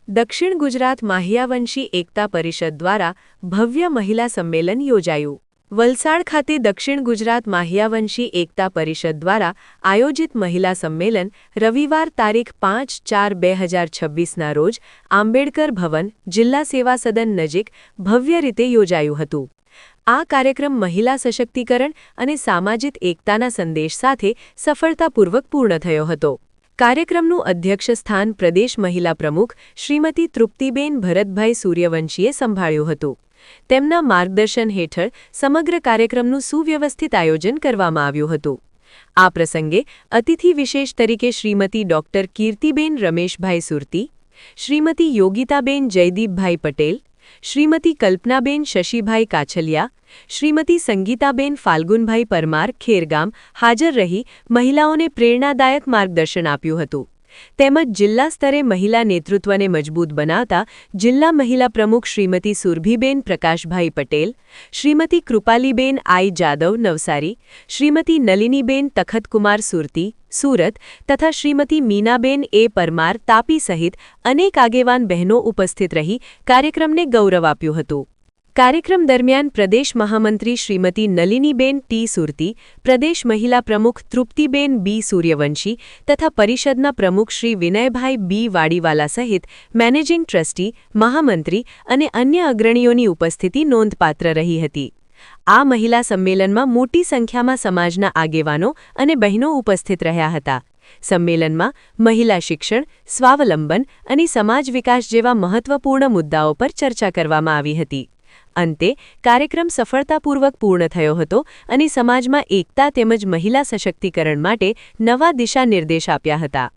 દક્ષિણ ગુજરાત માહ્યાવંશી એકતા પરિષદ દ્વારા ભવ્ય મહિલા સંમેલન યોજાયું. વલસાડ ખાતે દક્ષિણ ગુજરાત માહ્યાવંશી એકતા પરિષદ દ્વારા આયોજિત મહિલા સંમેલન રવિવાર તારીખ 5/4/2026ના રોજ આંબેડકર ભવન, જિલ્લા સેવા સદન નજીક ભવ્ય રીતે યોજાયું હતું. આ કાર્યક્રમ મહિલા સશક્તિકરણ અને સામાજિક એકતાના સંદેશ સાથે સફળતાપૂર્વક પૂર્ણ થયો હતો. કાર્યક્રમનું અધ્યક્ષસ્થાન પ્રદેશ મહિલા પ્રમુખ શ્રીમતી તૃપ્તિબેન ભરતભાઈ સૂર્યવંશીએ સંભાળ્યું હતું. તેમના માર્ગદર્શન હેઠળ સમગ્ર કાર્યક્રમનું સુવ્યવસ્થિત આયોજન કરવામાં આવ્યું હતું. આ પ્રસંગે અતિથિ વિશેષ તરીકે શ્રીમતી ડોક્ટર કીર્તિબેન રમેશભાઈ સુરતી, શ્રીમતી યોગિતાબેન જયદીપભાઈ પટેલ, શ્રીમતી કલ્પનાબેન શશીભાઈ કાછલિયા, શ્રીમતી સંગીતાબેન ફાલ્ગુનભાઈ પરમાર ખેરગામ હાજર રહી મહિલાઓને પ્રેરણાદાયક માર્ગદર્શન આપ્યું હતું. તેમજ જિલ્લા સ્તરે મહિલા નેતૃત્વને મજબૂત બનાવતા જિલ્લા મહિલા પ્રમુખ શ્રીમતી સુરભીબેન પ્રકાશભાઈ પટેલ, શ્રીમતી કૃપાલીબેન આઈ જાદવ નવસારી, શ્રીમતી નલિનીબેન તખતકુમાર સુરતી સુરત તથા શ્રીમતી મીનાબેન એ પરમાર તાપી સહિત અનેક આગેવાન બહેનો ઉપસ્થિત રહી કાર્યક્રમને ગૌરવ આપ્યું હતું. કાર્યક્રમ દરમિયાન પ્રદેશ મહામંત્રી શ્રીમતી નલિનીબેન ટી સુરતી, પ્રદેશ મહિલા પ્રમુખ તૃપ્તિબેન બી સૂર્યવંશી તથા પરિષદના પ્રમુખ શ્રી વિનયભાઈ બી વાડીવાલા સહિત મેનેજિંગ ટ્રસ્ટી, મહામંત્રી અને અન્ય અગ્રણીઓની ઉપસ્થિતિ નોંધપાત્ર રહી હતી. આ મહિલા સંમેલનમાં મોટી સંખ્યામાં સમાજના આગેવાનો અને બહેનો ઉપસ્થિત રહ્યા હતા. સંમેલનમાં મહિલા શિક્ષણ, સ્વાવલંબન અને સમાજ વિકાસ જેવા મહત્વપૂર્ણ મુદ્દાઓ પર ચર્ચા કરવામાં આવી હતી. અંતે કાર્યક્રમ સફળતાપૂર્વક પૂર્ણ થયો હતો અને સમાજમાં એકતા તેમજ મહિલા સશક્તિકરણ માટે નવા દિશા નિર્દેશ આપ્યા હતા.